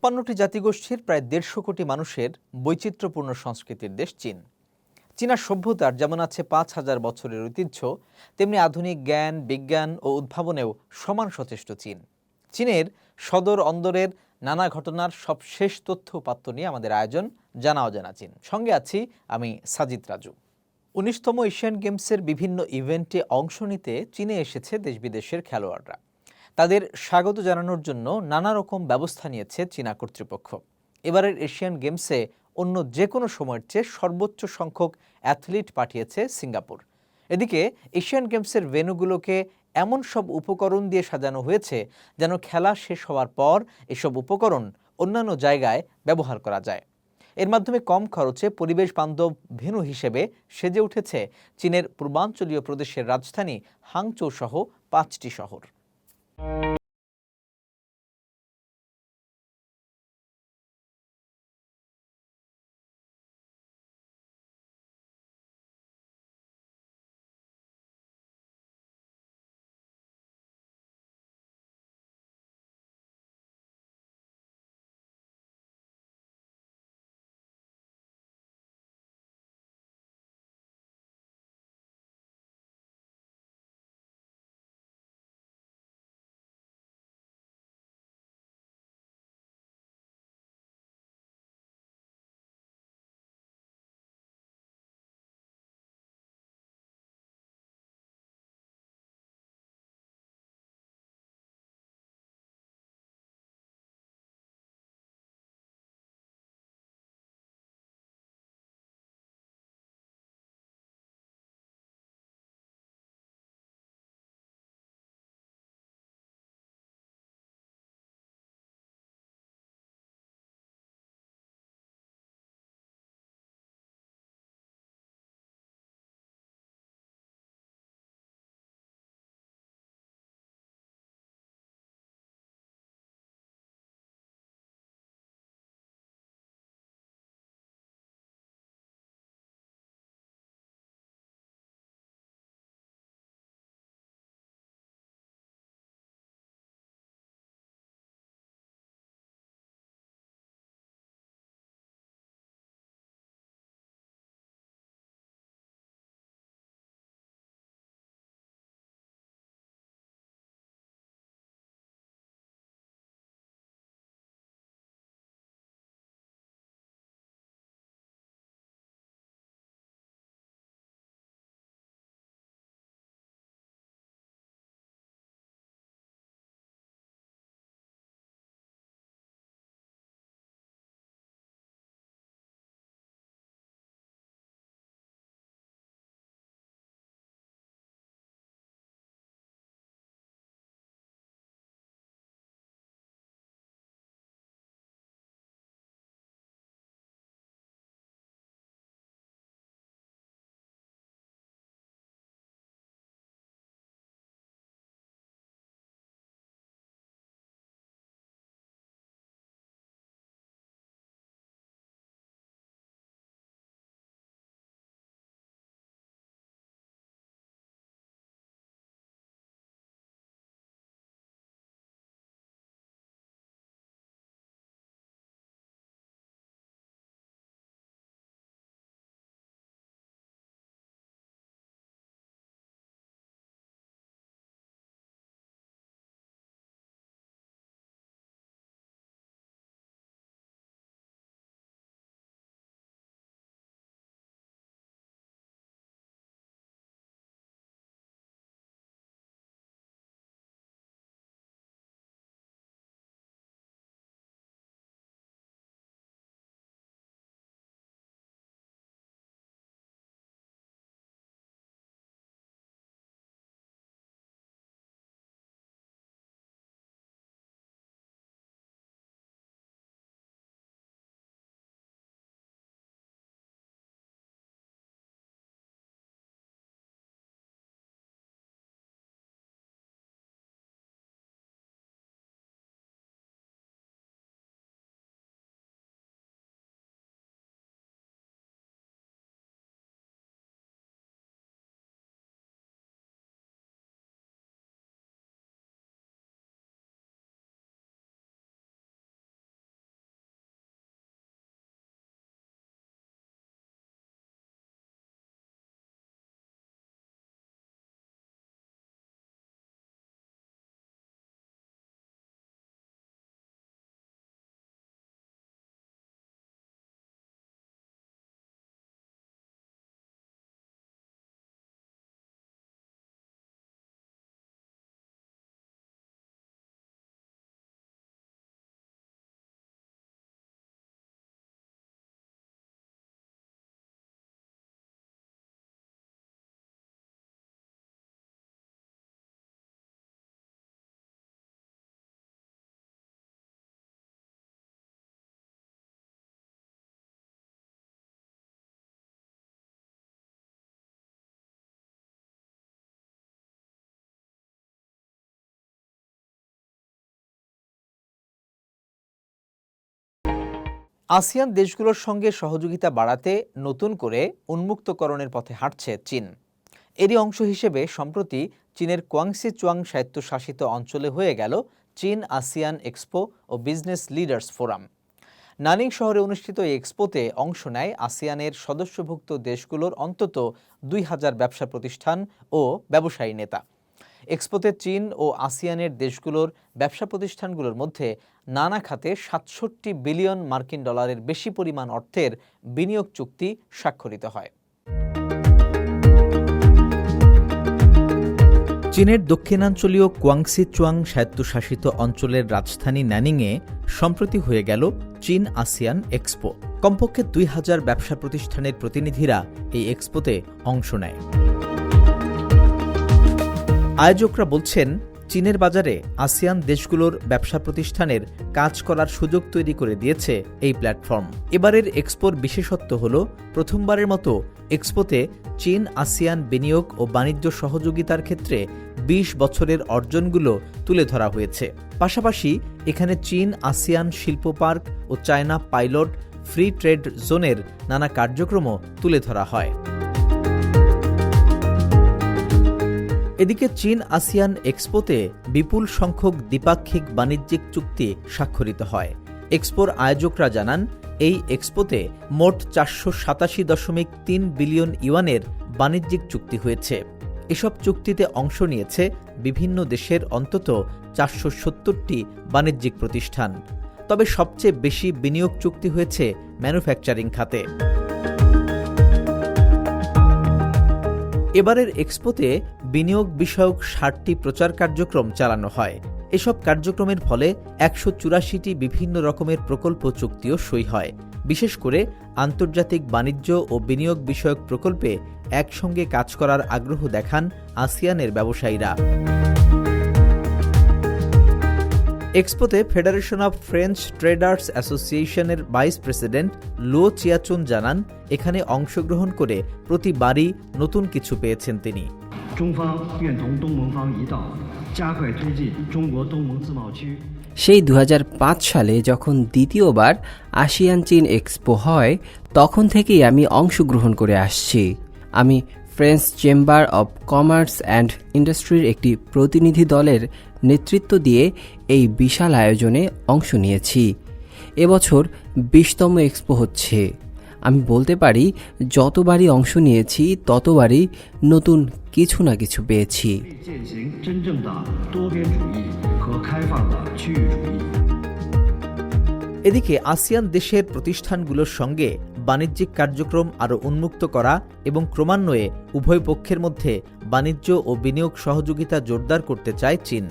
৫৬টি জাতিগোষ্ঠীর প্রায় ১৫০ কোটি মানুষের বৈচিত্র্যপূর্ণ সংস্কৃতির দেশ চীন। চীনা সভ্যতার যেমন আছে ৫,০০০ বছরের ঐতিহ্য, তেমনি আধুনিক জ্ঞান, বিজ্ঞান ও উদ্ভাবনেও সমান সচেষ্ট চীন। চীনের সদর অন্দরের নানা ঘটনার সবশেষ তথ্য উপাত্ত নিয়ে আমাদের আয়োজন জানা অজানা চীন। সঙ্গে আছি আমি সাজিদ রাজু। ১৯তম এশিয়ান গেমসের বিভিন্ন ইভেন্টে অংশ নিতে চীনে এসেছে দেশ বিদেশের খেলোয়াড়রা। তাদের স্বাগত জানানোর জন্য নানা রকম ব্যবস্থা নিয়েছে চীনা কর্তৃপক্ষ। এবারের এশিয়ান গেমসে অন্য যে কোনো সময়ের চেয়ে সর্বোচ্চ সংখ্যক অ্যাথলিট পাঠিয়েছে সিঙ্গাপুর। এদিকে এশিয়ান গেমসের ভেন্যুগুলোকে এমন সব উপকরণ দিয়ে সাজানো হয়েছে যেন খেলা শেষ হওয়ার পর এসব উপকরণ অন্যান্য জায়গায় ব্যবহার করা যায়। এর মাধ্যমে কম খরচে পরিবেশ বান্ধব ভেন্যু হিসেবে সেজে উঠেছে চীনের পূর্বাঞ্চলীয় প্রদেশের রাজধানী হাংচৌ সহ ৫টি শহর। আসিয়ান দেশগুলোর সঙ্গে সহযোগিতা বাড়াতে নতুন করে উন্মুক্তকরণের পথে হাঁটছে চীন। এরই অংশ হিসেবে সম্প্রতি চীনের কোয়াংসি চুয়াং স্বায়ত্তশাসিত অঞ্চলে হয়ে গেল চীন আসিয়ান এক্সপো ও বিজনেস লিডার্স ফোরাম। নানিং শহরে অনুষ্ঠিত এই এক্সপোতে অংশ নেয় আসিয়ানের সদস্যভুক্ত দেশগুলোর অন্তত ২,০০০ ব্যবসা প্রতিষ্ঠান ও ব্যবসায়ী নেতা। এক্সপোতে চীন ও আসিয়ানের দেশগুলোর ব্যবসা প্রতিষ্ঠানগুলোর মধ্যে নানা খাতে ৬৭ বিলিয়ন মার্কিন ডলারের বেশি পরিমাণ অর্থের বিনিয়োগ চুক্তি স্বাক্ষরিত হয়। চীনের দক্ষিণাঞ্চলীয় কোয়াংসি চুয়াং স্বায়ত্তশাসিত অঞ্চলের রাজধানী ন্যানিংয়ে সম্প্রতি হয়ে গেল চীন আসিয়ান এক্সপো। কমপক্ষে ২,০০০ ব্যবসা প্রতিষ্ঠানের প্রতিনিধিরা এই এক্সপোতে অংশ নেয়। আয়োজকরা বলছেন, চীনের বাজারে আসিয়ান দেশগুলোর ব্যবসা প্রতিষ্ঠানের কাজ করার সুযোগ তৈরি করে দিয়েছে এই প্ল্যাটফর্ম। এবারের এক্সপোর বিশেষত্ব হল প্রথমবারের মতো এক্সপোতে চীন আসিয়ান বিনিয়োগ ও বাণিজ্য সহযোগিতার ক্ষেত্রে ২০ বছরের অর্জনগুলো তুলে ধরা হয়েছে। পাশাপাশি এখানে চীন আসিয়ান শিল্প পার্ক ও চায়না পাইলট ফ্রি ট্রেড জোনের নানা কার্যক্রমও তুলে ধরা হয়। এদিকে চীন আসিয়ান এক্সপোতে বিপুল সংখ্যক দ্বিপাক্ষিক বাণিজ্যিক চুক্তি স্বাক্ষরিত হয়। এক্সপোর আয়োজকরা জানান, এই এক্সপোতে মোট ৪৮৭.৩ বিলিয়ন ইউয়ানের বাণিজ্যিক চুক্তি হয়েছে। এসব চুক্তিতে অংশ নিয়েছে বিভিন্ন দেশের অন্তত ৪৭০টি বাণিজ্যিক প্রতিষ্ঠান। তবে সবচেয়ে বেশি বিনিয়োগ চুক্তি হয়েছে ম্যানুফ্যাকচারিং খাতে। এবারের এক্সপোতে বিনিয়োগ বিষয়ক ৬০টি প্রচার কার্যক্রম চালানো হয়। এসব কার্যক্রমের ফলে ১৮৪টি বিভিন্ন রকমের প্রকল্প চুক্তিও সই হয়। বিশেষ করে আন্তর্জাতিক বাণিজ্য ও বিনিয়োগ বিষয়ক প্রকল্পে একসঙ্গে কাজ করার আগ্রহ দেখান আসিয়ানের ব্যবসায়ীরা। এক্সপোতে ফেডারেশন অব ফ্রেঞ্চ ট্রেডার্স অ্যাসোসিয়েশনের ভাইস প্রেসিডেন্ট লুও চিয়াচুন জানান, এখানে অংশগ্রহণ করে প্রতিবারই নতুন কিছু পেয়েছেন তিনি। সেই ২০০৫ সালে যখন দ্বিতীয়বার আসিয়ান চীন এক্সপো হয়, তখন থেকেই আমি অংশগ্রহণ করে আসছি। আমি French chamber of commerce and ইন্ডাস্ট্রির একটি প্রতিনিধি দলের নেতৃত্ব দিয়ে এই বিশাল আয়োজনে অংশ নিয়েছি। এবছর ২০তম এক্সপো হচ্ছে। আমি বলতে পারি, যতবারই অংশ নিয়েছি ততবারই নতুন কিছু না কিছু পেয়েছি। এদিকে আসিয়ান দেশের প্রতিষ্ঠানগুলোর সঙ্গে বাণিজ্যিক কার্যক্রম আরও উন্মুক্ত করা এবং ক্রমান্বয়ে উভয় পক্ষের মধ্যে বাণিজ্য ও বিনিয়োগ সহযোগিতা জোরদার করতে চায় চীন।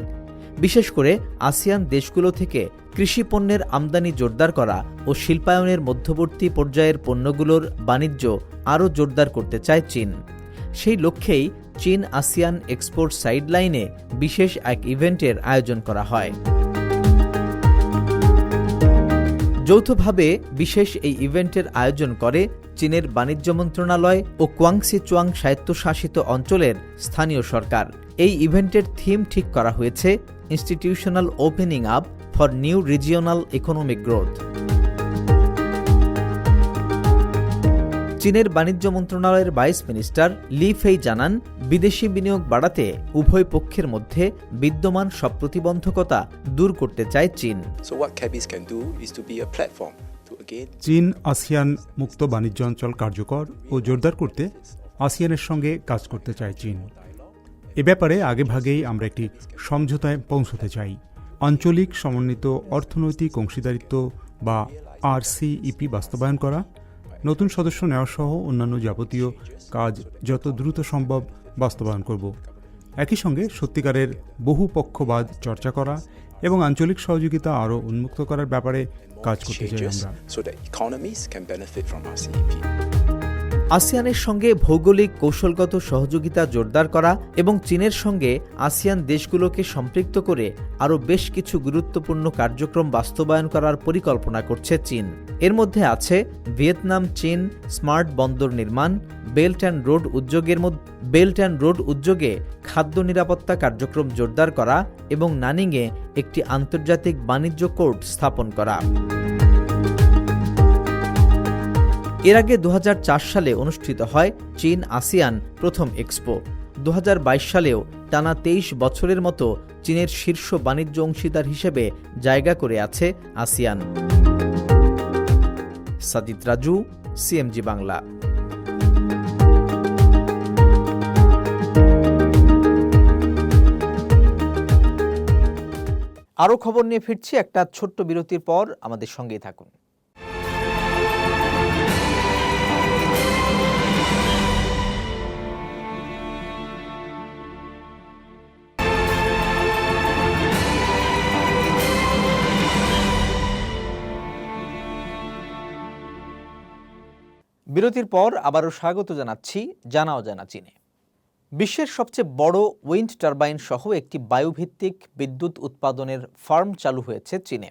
বিশেষ করে আসিয়ান দেশগুলো থেকে কৃষি পণ্যের আমদানি জোরদার করা ও শিল্পায়নের মধ্যবর্তী পর্যায়ের পণ্যগুলোর বাণিজ্য আরও জোরদার করতে চায় চীন। সেই লক্ষ্যেই চীন আসিয়ান এক্সপোর্ট সাইডলাইনে বিশেষ এক ইভেন্টের আয়োজন করা হয়। যৌথভাবে বিশেষ এই ইভেন্টের আয়োজন করে চীনের বাণিজ্য মন্ত্রণালয় ও কোয়াংসি চুয়াং স্বায়ত্তশাসিত অঞ্চলের স্থানীয় সরকার। এই ইভেন্টের থিম ঠিক করা হয়েছে institutional opening up for new regional economic growth. চীনের বাণিজ্য মন্ত্রণালয়ের ভাইস মিনিস্টার লি ফেই জানান, বিদেশি বিনিয়োগ বাড়াতে উভয় পক্ষের মধ্যে বিদ্যমান সব প্রতিবন্ধকতা দূর করতে চায় চীন। চীন আসিয়ান মুক্ত বাণিজ্য অঞ্চল কার্যকর ও জোরদার করতে আসিয়ানের সঙ্গে কাজ করতে চায় চীন। এ ব্যাপারে আগেভাগেই আমরা একটি সমঝোতায় পৌঁছতে চাই। আঞ্চলিক সমন্বিত অর্থনৈতিক অংশীদারিত্ব বা RCEP বাস্তবায়ন করা, নতুন সদস্য নেওয়া সহ অন্যান্য যাবতীয় কাজ যত দ্রুত সম্ভব বাস্তবায়ন করব। একই সঙ্গে সত্যিকারের বহুপক্ষবাদ চর্চা করা এবং আঞ্চলিক সহযোগিতা আরও উন্মুক্ত করার ব্যাপারে কাজ করতে চাই আমরা। আসিয়ানের সঙ্গে ভৌগোলিক কৌশলগত সহযোগিতা জোরদার করা এবং চীনের সঙ্গে আসিয়ান দেশগুলোকে সম্পৃক্ত করে আরও বেশ কিছু গুরুত্বপূর্ণ কার্যক্রম বাস্তবায়ন করার পরিকল্পনা করছে চীন। এর মধ্যে আছে ভিয়েতনাম চীন স্মার্ট বন্দর নির্মাণ, বেল্ট অ্যান্ড রোড উদ্যোগে খাদ্য নিরাপত্তা কার্যক্রম জোরদার করা এবং নানিংয়ে একটি আন্তর্জাতিক বাণিজ্য কোর্ট স্থাপন করা। এর আগে 2004 সালে অনুষ্ঠিত হয় চীন আসিয়ান প্রথম এক্সপো। 2022 সালেও টানা 23 বছরের মতো চীনের শীর্ষ বাণিজ্য অংশীদার হিসেবে জায়গা করে আছে আসিয়ান। সাদিত রাজু, সিএমজি বাংলা। আরও খবর নিয়ে ফিরছি একটা ছোট্ট বিরতির পর, আমাদের সঙ্গেই থাকুন। বিরতির পর আবারও স্বাগত জানাচ্ছি জানা অজানা চীনে। বিশ্বের সবচেয়ে বড় উইন্ড টারবাইন সহ একটি বায়ুভিত্তিক বিদ্যুৎ উৎপাদনের ফার্ম চালু হয়েছে চীনে।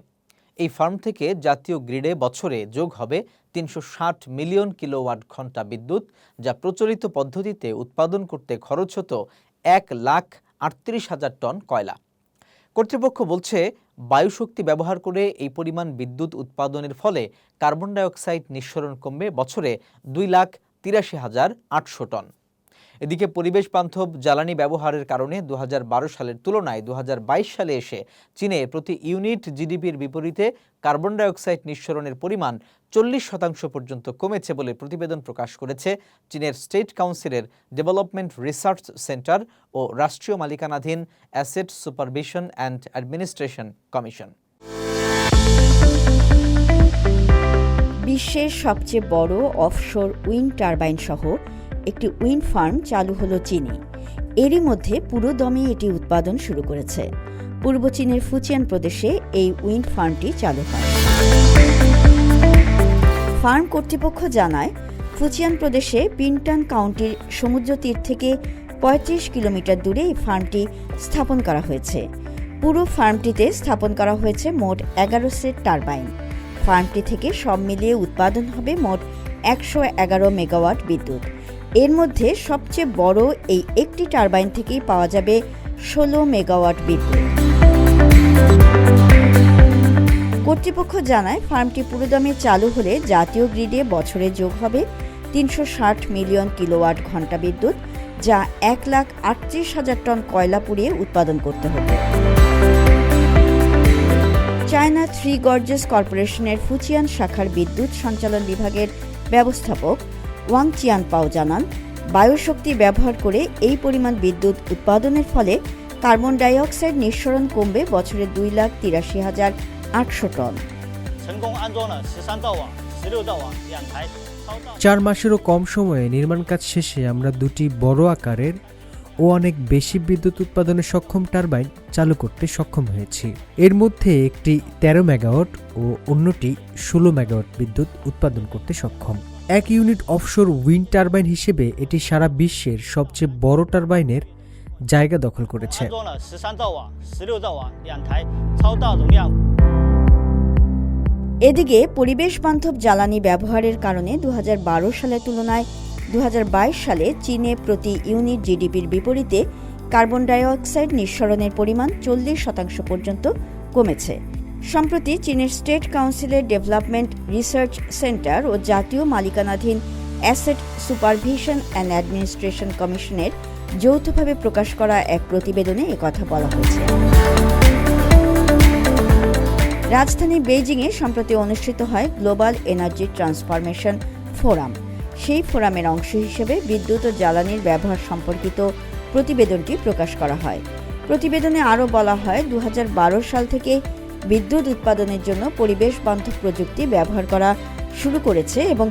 এই ফার্ম থেকে জাতীয় গ্রিডে বছরে যোগ হবে 360 মিলিয়ন কিলোওয়াট ঘন্টা বিদ্যুৎ, যা প্রচলিত পদ্ধতিতে উৎপাদন করতে খরচ হতো 1,38,000 টন কয়লা। কর্তৃপক্ষ বলছে, বায়ুশক্তি ব্যবহার করে এই পরিমাণ বিদ্যুৎ উৎপাদনের ফলে কার্বন ডাইঅক্সাইড নিঃসরণ কমবে বছরে 2,83,800 টন। এদিকে পরিবেশ বান্ধব জ্বালানি ব্যবহারের কারণে 2012 সালের তুলনায় 2022 সালে এসে চীনে প্রতি ইউনিট জিডিপির বিপরীতে কার্বন ডাইঅক্সাইড নিঃসরণের পরিমাণ 40% পর্যন্ত কমেছে বলে প্রতিবেদন প্রকাশ করেছে চীনের স্টেট কাউন্সিলের ডেভেলপমেন্ট রিসার্চ সেন্টার ও রাষ্ট্রীয় মালিকানাধীন asset supervision and administration commission. বিশ্বের সবচেয়ে বড় অফশোর উইন্ড টারবাইন সহ একটি উইন্ড ফার্ম চালু হলো চীনে। এরই মধ্যে পুরোদমে এটি উৎপাদন শুরু করেছে। পূর্ব চীনের ফুজিয়ান প্রদেশে এই উইন্ড ফার্মটি চালু হয়। ফার্ম কর্তৃপক্ষ জানায়, ফুজিয়ান প্রদেশে পিনটান কাউন্টির সমুদ্র তীর থেকে 35 কিলোমিটার দূরে এই ফার্মটি স্থাপন করা হয়েছে। পুরো ফার্মটিতে স্থাপন করা হয়েছে মোট 11 সেট টারবাইন। ফার্মটি থেকে সব মিলিয়ে উৎপাদন হবে মোট 111 মেগাওয়াট বিদ্যুৎ। এর মধ্যে সবচেয়ে বড় এই একটি টারবাইন থেকেই পাওয়া যাবে 16 মেগাওয়াট বিদ্যুৎ। কর্তৃপক্ষ জানায়, ফার্মটি পুরোদমে চালু হলে জাতীয় গ্রিডে বছরে যোগ হবে 360 মিলিয়ন কিলোওয়াট ঘন্টা বিদ্যুৎ, যা 1,38,000 টন কয়লা পুড়িয়ে উৎপাদন করতে হবে। চায়না থ্রি গর্জেস কর্পোরেশনের ফুজিয়ান শাখার বিদ্যুৎ সঞ্চালন বিভাগের ব্যবস্থাপক ওয়াং চিয়ানপাও জানান, বায়ুশক্তি ব্যবহার করে এই পরিমাণ বিদ্যুৎ উৎপাদনের ফলে কার্বন ডাইঅক্সাইড নিঃসরণ কমবে বছরে 2,83,800 টন। 4 মাসেরও কম সময়ে নির্মাণ কাজ শেষে আমরা দুটি বড় আকারের ও অনেক বেশি বিদ্যুৎ উৎপাদনে সক্ষম টারবাইন চালু করতে সক্ষম হয়েছি। এর মধ্যে একটি 13 মেগাওয়াট ও অন্যটি 16 মেগাওয়াট বিদ্যুৎ উৎপাদন করতে সক্ষম। এক ইউনিট অফশোর উইন্ড টারবাইন হিসেবে এটি সারা বিশ্বের সবচেয়ে বড় টারবাইনের জায়গা দখল করেছে। এদিকে পরিবেশ বান্ধব জ্বালানি ব্যবহারের কারণে 2012 সালের তুলনায় 2022 সালে চীনে প্রতি ইউনিট জিডিপির বিপরীতে কার্বন ডাইঅক্সাইড নিঃসরণের পরিমাণ 40% পর্যন্ত কমেছে। সম্প্রতি চীনের স্টেট কাউন্সিলের ডেভেলপমেন্ট রিসার্চ সেন্টার ও জাতীয় মালিকানাধীন অ্যাসেট সুপারভিশন অ্যান্ড অ্যাডমিনিস্ট্রেশন কমিশনের যৌথভাবে প্রকাশ করা এক প্রতিবেদনে একথা বলা হয়েছে। রাজধানী বেইজিংয়ে সম্প্রতি অনুষ্ঠিত হয় গ্লোবাল এনার্জি ট্রান্সফরমেশন ফোরাম। সেই ফোরামের অংশ হিসেবে বিদ্যুৎ ও জ্বালানির ব্যবহার সম্পর্কিত প্রতিবেদনটি প্রকাশ করা হয়। প্রতিবেদনে আরও বলা হয়, 2012 সাল থেকে বিদ্যুৎ উৎপাদনের জন্য পরিবেশ বান্ধব প্রযুক্তি ব্যবহার করা শুরু করেছে এবং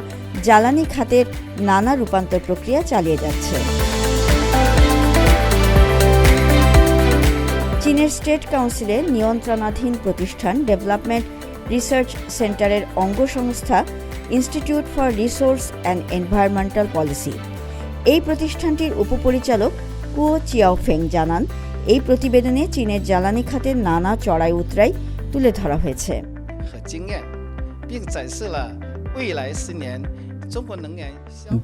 জ্বালানি খাতের নানা রূপান্তর প্রক্রিয়া চালিয়ে যাচ্ছে। চীনের স্টেট কাউন্সিলের নিয়ন্ত্রণাধীন প্রতিষ্ঠান ডেভেলপমেন্ট রিসার্চ সেন্টারের অঙ্গ সংস্থা institute for resource and environmental policy, এই প্রতিষ্ঠানটির উপপরিচালক কুও চিয়াওফেং জানান, এই প্রতিবেদনে চীনের জ্বালানি খাতের নানা চড়াই উতরাই তুলে ধরা হয়েছে।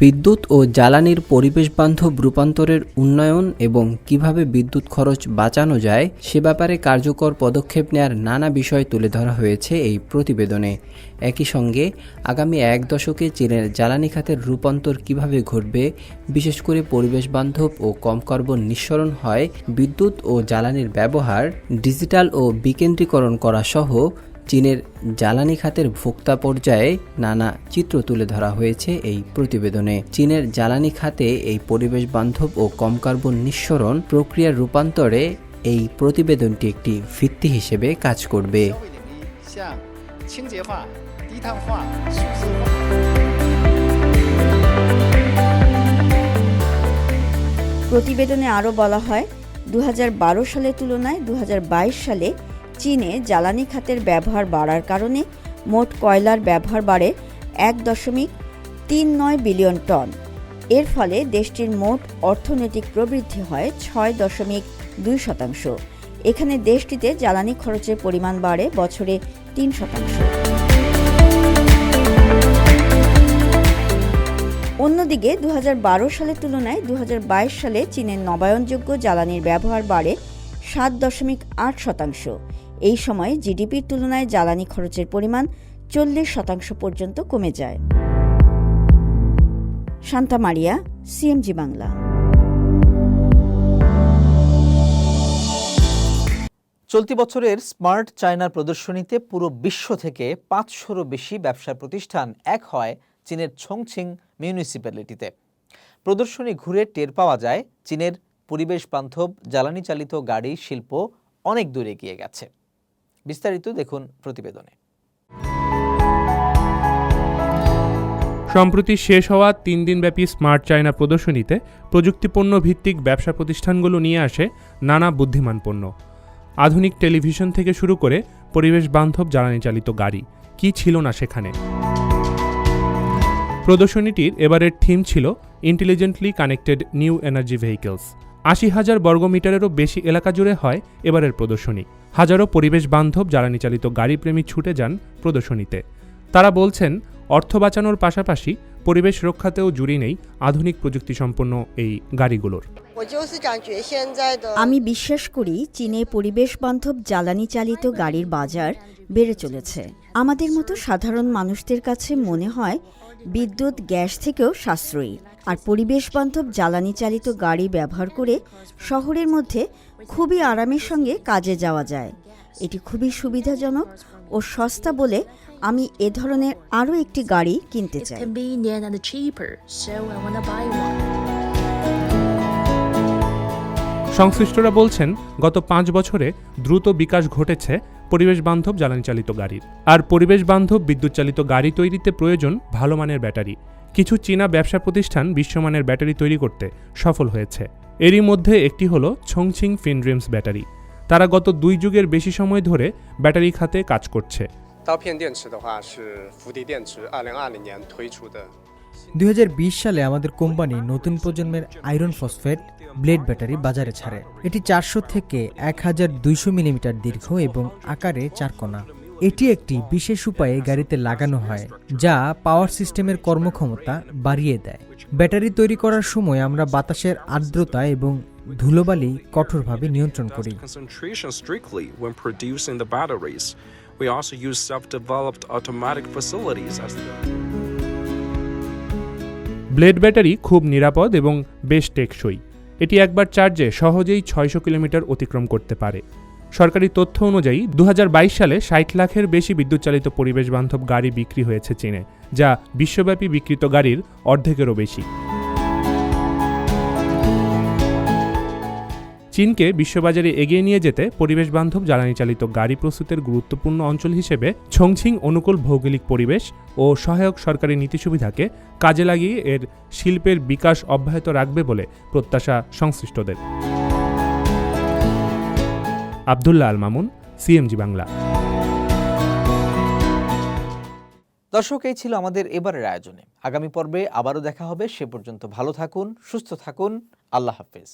বিদ্যুৎ ও জ্বালানির পরিবেশবান্ধব রূপান্তরের উন্নয়ন এবং কিভাবে বিদ্যুৎ খরচ বাঁচানো যায় সে ব্যাপারে কার্যকর পদক্ষেপ নেয়ার নানা বিষয় তুলে ধরা হয়েছে এই প্রতিবেদনে। একই সঙ্গে আগামী এক দশকে চীনের জ্বালানি খাতের রূপান্তর কিভাবে ঘটবে, বিশেষ করে পরিবেশবান্ধব ও কম কার্বন নিঃসরণ হয় বিদ্যুৎ ও জ্বালানির ব্যবহার ডিজিটাল ও বিকেন্দ্রীকরণ করা সহ চীনের জ্বালানি খাতের ভোক্তা পর্যায়ে নানা চিত্র তুলে ধরা হয়েছে এই প্রতিবেদনে। চীনের জ্বালানি খাতে এই পরিবেশ বান্ধব ও কম কার্বন নিঃসরণ প্রক্রিয়ার রূপান্তরে এই প্রতিবেদনটি একটি ভিত্তি হিসেবে কাজ করবে। প্রতিবেদনে আরও বলা হয় 2012 সালের তুলনায় 2022 সালে চীনে জ্বালানি খাতের ব্যবহার বাড়ার কারণে মোট কয়লার ব্যবহার বাড়ে 1.39 বিলিয়ন টন। এর ফলে দেশটির মোট অর্থনৈতিক প্রবৃদ্ধি হয় 6.2%। এখানে দেশটিতে জ্বালানি খরচের পরিমাণ বাড়ে বছরে 3%। অন্যদিকে 2012 সালের তুলনায় 2022 সালে চীনের নবায়নযোগ্য জ্বালানির ব্যবহার বাড়ে 7.8%। এই সময়ে জিডিপির তুলনায় জ্বালানি খরচের পরিমাণ 40% পর্যন্ত কমে যায়। শান্তা মারিয়া, সিএমজি বাংলা। চলতি বছরের স্মার্ট চায়নার প্রদর্শনীতে পুরো বিশ্ব থেকে 500রও বেশি ব্যবসা প্রতিষ্ঠান এক হয় চীনের ছংছিং মিউনিসিপ্যালিটিতে। প্রদর্শনী ঘুরে টের পাওয়া যায় চীনের পরিবেশ বান্ধব জ্বালানি চালিত গাড়ি শিল্প অনেক দূরে এগিয়ে গেছে। বিস্তারিত দেখুন প্রতিবেদনে। সম্প্রতি শেষ হওয়া 3 দিনব্যাপী স্মার্ট চায়না প্রদর্শনীতে প্রযুক্তিপণ্য ভিত্তিক ব্যবসা প্রতিষ্ঠানগুলো নিয়ে আসে নানা বুদ্ধিমান পণ্য। আধুনিক টেলিভিশন থেকে শুরু করে পরিবেশ বান্ধব জ্বালানি চালিত গাড়ি, কি ছিল না সেখানে। প্রদর্শনীটির এবারের থিম ছিল intelligently connected new energy vehicles. 80,000 বর্গমিটারেরও বেশি এলাকা জুড়ে হয় এবারের প্রদর্শনী। হাজারো পরিবেশ বান্ধব জ্বালানি চালিত গাড়িপ্রেমী ছুটে যান প্রদর্শনীতে। তারা বলছেন, অর্থ বাঁচানোর পাশাপাশি পরিবেশ রক্ষাতেও জুড়ি নেই আধুনিক প্রযুক্তি সম্পন্ন এই গাড়িগুলোর। আমি বিশ্বাস করি চীনে পরিবেশ বান্ধব জ্বালানি চালিত গাড়ির বাজার বেড়ে চলেছে। আমাদের মতো সাধারণ মানুষদের কাছে মনে হয় বিদ্যুৎ গ্যাস থেকেও সাশ্রয়ী, আর পরিবেশ বান্ধব জ্বালানি চালিত গাড়ি ব্যবহার করে শহরের মধ্যে খুবই আরামের সঙ্গে কাজে যাওয়া যায়। এটি খুবই সুবিধাজনক ও সস্তা বলে আমি এ ধরনের আরও একটি গাড়ি কিনতে চাই। সংশ্লিষ্টরা বলছেন, গত 5 বছরে দ্রুত বিকাশ ঘটেছে পরিবেশ বান্ধব জ্বালানি চালিত গাড়ির। আর পরিবেশ বান্ধব বিদ্যুৎ চালিত গাড়ি তৈরিতে প্রয়োজন ভালো মানের ব্যাটারি। কিছু চীনা ব্যবসা প্রতিষ্ঠান বিশ্বমানের ব্যাটারি তৈরি করতে সফল হয়েছে। এরই মধ্যে একটি হলো ছংছিং ফিনড্রিমস ব্যাটারি। তারা গত 2 যুগের বেশি সময় ধরে ব্যাটারি খাতে কাজ করছে। 2020 সালে আমাদের কোম্পানি নতুন প্রজন্মের আয়রন ফসফেট ব্লেড ব্যাটারি বাজারে ছাড়ে। এটি 400 থেকে 1200 মিলিমিটার দীর্ঘ এবং আকারে 4 কোণা। এটি একটি বিশেষ উপায়ে গাড়িতে লাগানো হয় যা পাওয়ার সিস্টেমের কর্মক্ষমতা বাড়িয়ে দেয়। ব্যাটারি তৈরি করার সময় আমরা বাতাসের আর্দ্রতা এবং ধুলোবালি কঠোরভাবে নিয়ন্ত্রণ করি। We also use self-developed automatic facilities as the blade battery খুব নিরাপদ এবং বেশ টেকসই। এটি একবার চার্জে সহজেই 600 কিলোমিটার অতিক্রম করতে পারে। সরকারি তথ্য অনুযায়ী 2022 সালে 60 লাখের বেশি বিদ্যুৎ চালিত পরিবেশ বান্ধব গাড়ি বিক্রি হয়েছে চীনে, যা বিশ্বব্যাপী বিক্রিত গাড়ির অর্ধেকেরও বেশি। চীনকে বিশ্ববাজারে এগিয়ে নিয়ে যেতে পরিবেশ বান্ধব জ্বালানি চালিত গাড়ি প্রস্তুতের গুরুত্বপূর্ণ অঞ্চল হিসেবে ছংছিং অনুকূল ভৌগোলিক পরিবেশ ও সহায়ক সরকারি নীতি সুবিধাকে কাজে লাগিয়ে এর শিল্পের বিকাশ অব্যাহত রাখবে বলে প্রত্যাশা সংশ্লিষ্টদের। আব্দুল্লাহ আল মামুন, সিএমজি বাংলা। দর্শক, এই ছিল আমাদের এবারের আয়োজনে। আগামী পর্বে আবারও দেখা হবে। সে পর্যন্ত ভালো থাকুন, সুস্থ থাকুন। আল্লাহ হাফেজ।